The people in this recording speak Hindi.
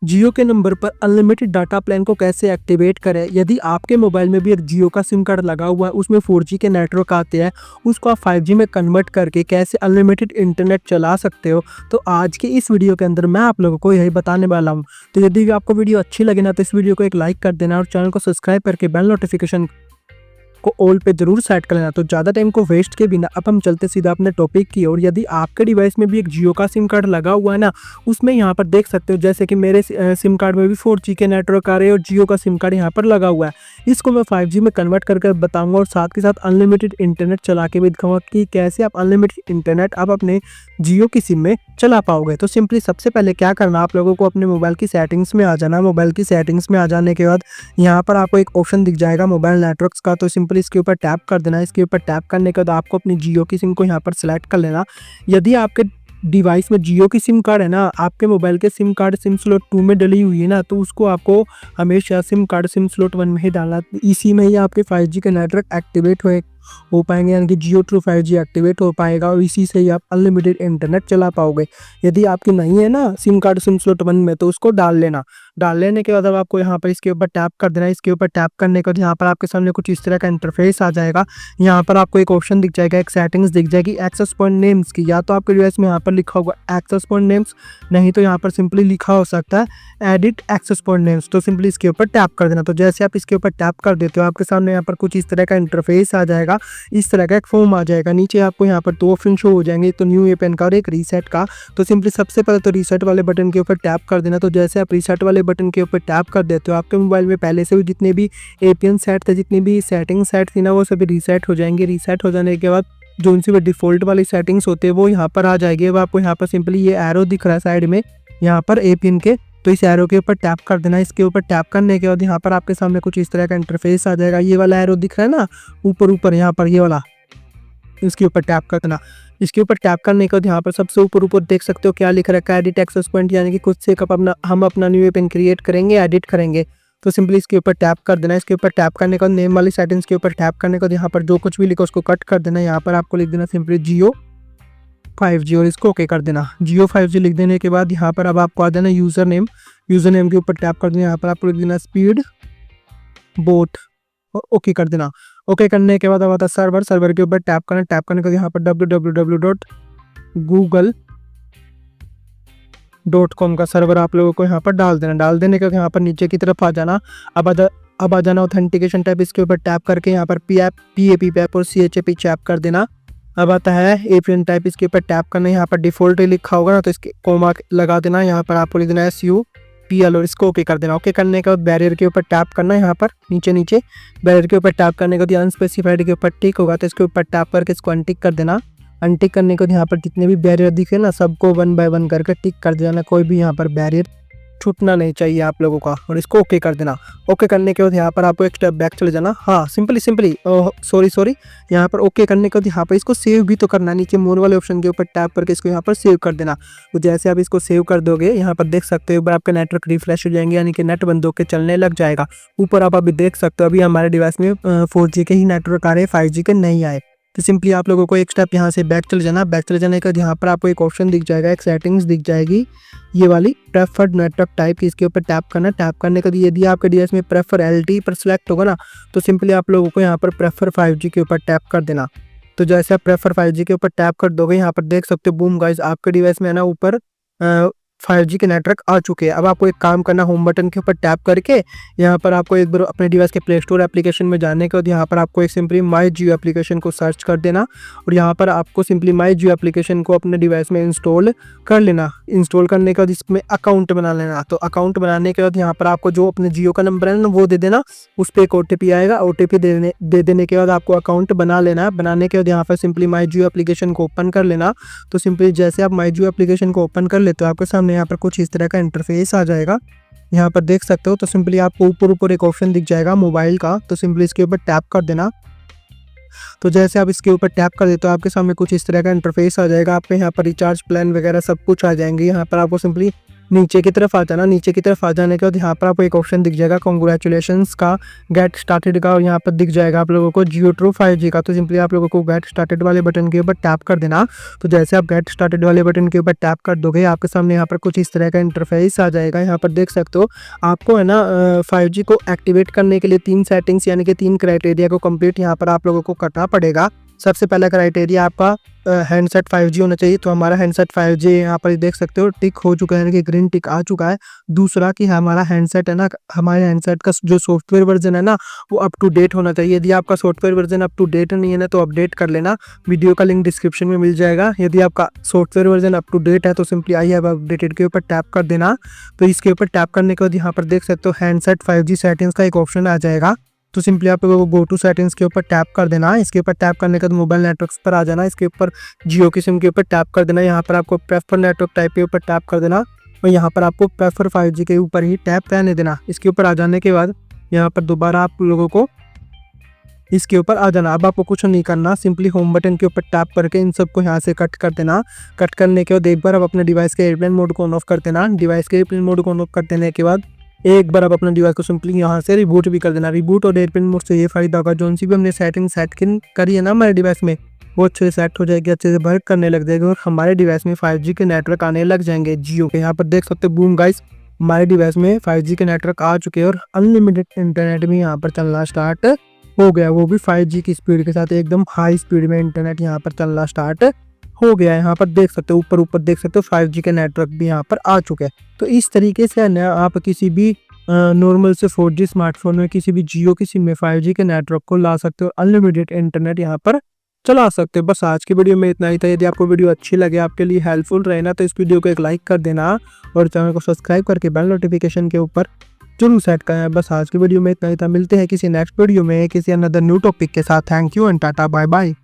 जियो के नंबर पर अनलिमिटेड डाटा प्लान को कैसे एक्टिवेट करें। यदि आपके मोबाइल में भी एक जियो का सिम कार्ड लगा हुआ है, उसमें 4G के नेटवर्क आते हैं, उसको आप 5G में कन्वर्ट करके कैसे अनलिमिटेड इंटरनेट चला सकते हो। तो आज के इस वीडियो के अंदर मैं आप लोगों को यही बताने वाला हूँ। तो यदि भी आपको वीडियो अच्छी लगे ना, तो इस वीडियो को एक लाइक कर देना और चैनल को सब्सक्राइब करके बेल नोटिफिकेशन को ऑल पे जरूर सेट कर लेना। तो ज़्यादा टाइम को वेस्ट के बिना अब हम चलते सीधा अपने टॉपिक की ओर। यदि आपके डिवाइस में भी एक जियो का सिम कार्ड लगा हुआ है ना, उसमें यहाँ पर देख सकते हो जैसे कि मेरे सिम कार्ड में भी 4G के नेटवर्क आ रहे हैं और जियो का सिम कार्ड यहाँ पर लगा हुआ है। इसको मैं 5G में कन्वर्ट करके बताऊंगा और साथ के साथ अनलिमिटेड इंटरनेट चला के भी दिखाऊंगा कि कैसे आप अनलिमिटेड इंटरनेट आप अपने जियो की सिम में चला पाओगे। तो सिंपली सबसे पहले क्या करना, आप लोगों को अपने मोबाइल की सेटिंग्स में आ जाना। मोबाइल की सेटिंग्स में आ जाने के बाद यहाँ पर आपको एक ऑप्शन दिख जाएगा मोबाइल नेटवर्क्स का। तो सिंपली इसके ऊपर टैप कर देना। इसके ऊपर टैप करने के बाद आपको अपनी जियो की सिम को यहाँ पर सिलेक्ट कर लेना। यदि आपके डिवाइस में जियो की सिम कार्ड है ना, आपके मोबाइल के सिम कार्ड सिम स्लॉट 2 में डली हुई है ना, तो उसको आपको हमेशा सिम कार्ड सिम स्लॉट 1 में ही डालना। इसी में ही आपके 5G के नेटवर्क एक्टिवेट हो पाएंगे, यानी कि जियो ट्रू 5G एक्टिवेट हो पाएगा और इसी से ही आप अनलिमिटेड इंटरनेट चला पाओगे। यदि आपकी नहीं है ना सिम कार्ड सिम स्लॉट 1 में, तो उसको डाल लेना। डाल लेने के बाद अब आपको यहाँ पर इसके ऊपर टैप कर देना। इसके ऊपर टैप करने के बाद यहाँ पर आपके सामने कुछ इस तरह का इंटरफेस आ जाएगा। यहाँ पर आपको एक ऑप्शन दिख जाएगा, एक सेटिंग्स दिख जाएगी एक्सेस पॉइंट नेम्स की। या तो आपके डिवाइस में यहाँ पर लिखा होगा एक्सेस पॉइंट नेम्स, नहीं तो यहाँ पर सिंपली लिखा हो सकता है एडिट एक्सेस पॉइंट नेम्स। तो सिंपली इसके ऊपर टैप कर देना। तो जैसे आप इसके ऊपर टैप कर देते हो, आपके सामने यहाँ पर कुछ इस तरह का इंटरफेस आ जाएगा, इस तरह का एक फॉर्म आ जाएगा। नीचे आपको यहाँ पर 2 ऑप्शन शो हो जाएंगे, तो न्यू एपीएन का और एक रीसेट का। तो सिंपली सबसे पहले तो रीसेट वाले बटन के ऊपर टैप कर देना। तो जैसे आप रीसेट वाले बटन के ऊपर टैप कर देते हो, आपके मोबाइल में पहले से भी जितने भी एपीएन सेट थे, जितनी भी सेटिंग सेट थी ना, वो सभी रीसेट हो जाएंगे। रीसेट हो जाने के बाद जो उनसे भी डिफॉल्ट वाली सेटिंग्स होते हैं वो यहाँ पर आ जाएगी। अब आपको यहाँ पर सिंपली ये एरो दिख रहा है साइड में यहाँ पर एपीएन के, तो इस एरो के ऊपर टैप कर देना। इसके ऊपर टैप करने के बाद यहाँ पर आपके सामने कुछ इस तरह का इंटरफेस आ जाएगा। ये वाला एरो दिख रहा है ना ऊपर ऊपर, यहाँ पर ये वाला, इसके ऊपर टैप कर देना। इसके ऊपर टैप करने के बाद यहाँ पर सबसे ऊपर देख सकते हो क्या लिख रखा है, एडिट एक्सेस पॉइंट, यानी कि कुछ से हम अपना न्यू एपीएन क्रिएट करेंगे, एडिट करेंगे। तो सिंपली इसके ऊपर टैप कर देना। इसके ऊपर टैप करने के बाद नेम वाली सेटिंग्स के ऊपर टैप करने के बाद यहाँ पर जो कुछ भी लिखो उसको कट कर देना। यहाँ पर आपको लिख देना सिंपली जियो 5G और इसको ओके कर देना। जियो 5G लिख देने के बाद यहाँ पर अब आपको आ जाना यूज़र नेम के ऊपर टैप कर देना। यहाँ पर आपको लिख देना स्पीड बोट और ओके कर देना। ओके करने के बाद अब आता है सर्वर के ऊपर टैप करना। टैप करने के बाद यहाँ पर www.google.com का सर्वर आप लोगों को यहाँ पर डाल देना। डाल देने के बाद यहाँ पर नीचे की तरफ आ जाना। अब आ जाना ऑथेंटिकेशन टैप, इसके ऊपर टैप करके यहाँ पर PAP पैप और CHAP चैप कर देना। अब आता है एपीएन टाइप, इसके ऊपर टैप करना। यहाँ पर डिफॉल्ट लिखा होगा ना, तो इसके कोमा लगा देना। यहाँ पर आपको लिख देना SUPL और इसको ओके कर देना। ओके करने के बाद बैरियर के ऊपर टैप करना। यहाँ पर नीचे बैरियर के ऊपर टैप करने के बाद अनस्पेसिफाइड के ऊपर टिक होगा, तो इसके ऊपर टैप करके इसको अनटिक कर देना। अनटिक करने के बाद यहाँ पर जितने भी बैरियर दिखे ना, सबको 1 बाय 1 करके टिक कर देना। कोई भी यहाँ पर बैरियर छूटना नहीं चाहिए आप लोगों का, और इसको ओके कर देना। ओके करने के बाद यहाँ पर आपको एक स्टेप बैक चले जाना। हाँ सिंपली सॉरी यहाँ पर ओके करने के बाद यहाँ पर इसको सेव भी तो करना। नीचे मोर वाले ऑप्शन के ऊपर टैप करके इसको यहाँ पर सेव कर देना। तो जैसे आप इसको सेव कर दोगे, यहाँ पर देख सकते हो एक बार आपके नेटवर्क रिफ्रेश हो जाएंगे, यानी कि नेट बंद होकर चलने लग जाएगा। ऊपर आप अभी देख सकते हो अभी हमारे डिवाइस में 4G के ही नेटवर्क आ रहे हैं, 5G के नहीं आए। तो सिंपली आप लोगों को एक स्टेप यहाँ से बैक चले जाना। बैक चले जाने के बाद यहाँ पर आपको एक ऑप्शन दिख जाएगा, एक सेटिंग्स दिख जाएगी ये वाली प्रेफर्ड नेटवर्क टाइप की। इसके ऊपर टैप करना। टैप करने के बाद यदि आपके डिवाइस में प्रेफर LTE पर सिलेक्ट होगा ना, तो सिंपली आप लोगों को यहाँ पर प्रेफर 5G के ऊपर टैप कर देना। तो जैसे आप प्रेफर 5G के ऊपर टैप कर दोगे, यहाँ पर देख सकते हो बूम गाइस, आपके डिवाइस में है ना ऊपर 5G के नेटवर्क आ चुके हैं। अब आपको एक काम करना, होम बटन के ऊपर टैप करके यहाँ पर आपको एक बार अपने डिवाइस के प्ले स्टोर एप्लीकेशन में जाने के बाद यहाँ पर आपको एक सिंपली माई जियो एप्लीकेशन को सर्च कर देना और यहाँ पर आपको सिंपली माई जियो एप्लीकेशन को अपने डिवाइस में इंस्टॉल कर लेना। इंस्टॉल करने के बाद इसमें अकाउंट बना लेना। तो अकाउंट बनाने के बाद यहाँ पर आपको जो अपने जियो का नंबर है ना वो दे देना, उस पर एक OTP आएगा। OTP दे देने के बाद आपको अकाउंट बना लेना। बनाने के बाद यहाँ पर सिंपली माई जियो एप्लीकेशन को ओपन कर लेना। तो सिंपली जैसे आप माई जियो एप्लीकेशन को ओपन कर लेते हो, आपके सामने यहाँ पर कुछ इस तरह का इंटरफेस आ जाएगा। यहाँ पर देख सकते हो। तो सिंपली आपको ऊपर एक ऑप्शन दिख जाएगा मोबाइल का, तो सिंपली इसके ऊपर टैप कर देना। तो जैसे आप इसके ऊपर टैप कर देते हो, आपके सामने कुछ इस तरह का इंटरफेस आ जाएगा। आपके यहाँ पर रिचार्ज प्लान वगैरह सब कुछ आ जाएंगे। यहाँ पर आपको सिंपली नीचे की तरफ आ जाना। नीचे की तरफ आ जाने के बाद यहाँ पर आपको एक ऑप्शन दिख जाएगा कांग्रेचुलेशंस का, गेट स्टार्टेड का, और यहाँ पर दिख जाएगा आप लोगों को जियो ट्रू 5G का। तो सिंपली आप लोगों को गेट स्टार्टेड वाले बटन के ऊपर टैप कर देना। तो जैसे आप गेट स्टार्टेड वाले बटन के ऊपर टैप कर दोगे, आपके सामने यहाँ पर कुछ इस तरह का इंटरफेस आ जाएगा। यहाँ पर देख सकते हो, आपको है ना 5G को एक्टिवेट करने के लिए 3 सेटिंग्स यानी कि 3 क्राइटेरिया को कंप्लीट यहाँ पर आप लोगों को करना पड़ेगा। सबसे पहला क्राइटेरिया आपका हैंडसेट 5G होना चाहिए। तो हमारा हैंडसेट 5G यहाँ पर देख सकते हो टिक हो चुका है, यानी कि ग्रीन टिक आ चुका है। दूसरा कि हमारा हैंडसेट है ना, हमारे हैंडसेट का जो सॉफ्टवेयर वर्जन है ना, वो अप टू डेट होना चाहिए। यदि आपका software version up to date नहीं है ना, तो अपडेट कर लेना, वीडियो का लिंक डिस्क्रिप्शन में मिल जाएगा। यदि आपका software version up to date है तो सिंपली आई हैव अपडेटेड के ऊपर टैप कर देना। तो इसके ऊपर टैप करने के बाद यहाँ पर देख सकते हो हैंडसेट 5G सेटिंग्स का एक ऑप्शन आ जाएगा। तो सिंपली आप लोगों को गो टू सेटिंग्स के ऊपर टैप कर देना। इसके ऊपर टैप करने के बाद मोबाइल नेटवर्क्स पर आ जाना। इसके ऊपर जियो की सिम के ऊपर टैप कर देना। यहाँ पर आपको प्रेफर नेटवर्क टाइप के ऊपर टैप कर देना और यहाँ पर आपको प्रेफर 5G के ऊपर ही टैप रहने देना। इसके ऊपर आ जाने के बाद यहाँ पर दोबारा आप लोगों को इसके ऊपर आ जाना। अब आपको कुछ नहीं करना, सिंपली होम बटन के ऊपर टैप करके इन सबको यहाँ से कट कर देना। कट करने के बाद एक बार आप अपने डिवाइस के एयरप्लेन मोड को ऑन ऑफ कर देना। डिवाइस के एयरप्लेन मोड को ऑन ऑफ कर देने के बाद एक बार आप अपने डिवाइस को सिंपली यहाँ से रिबूट भी कर देना। रिबूट और एयरप्लेन मोड से ये फायदा होगा, जो सी भी हमने सेटिंग सेट करी है ना हमारे डिवाइस में, वो अच्छे से सेट हो जाएगी, अच्छे से वर्क करने लग जाएगी और हमारे डिवाइस में 5G के नेटवर्क आने लग जाएंगे जियो के। यहाँ पर देख सकते हो बूम गाइस, हमारे डिवाइस में 5G के नेटवर्क आ चुके हैं और अनलिमिटेड इंटरनेट भी यहाँ पर चलना स्टार्ट हो गया, वो भी 5G की स्पीड के साथ एकदम हाई स्पीड में इंटरनेट यहाँ पर चलना स्टार्ट हो गया है। यहाँ पर देख सकते हो ऊपर देख सकते हो 5G के नेटवर्क भी यहाँ पर आ चुके हैं। तो इस तरीके से ना आप किसी भी नॉर्मल से 4G स्मार्टफोन में किसी भी जियो की सिम में 5G के नेटवर्क को ला सकते हो, अनलिमिटेड इंटरनेट यहाँ पर चला सकते हो। बस आज की वीडियो में इतना ही था। यदि आपको वीडियो अच्छी लगे, आपके लिए हेल्पफुल रहे ना, तो इस वीडियो को एक लाइक कर देना और चैनल को सब्सक्राइब करके बेल नोटिफिकेशन के ऊपर जरूर सेट करें। बस आज की वीडियो में इतना ही था। मिलते हैं किसी नेक्स्ट वीडियो में किसी अनदर न्यू टॉपिक के साथ। Thank you and tata bye bye.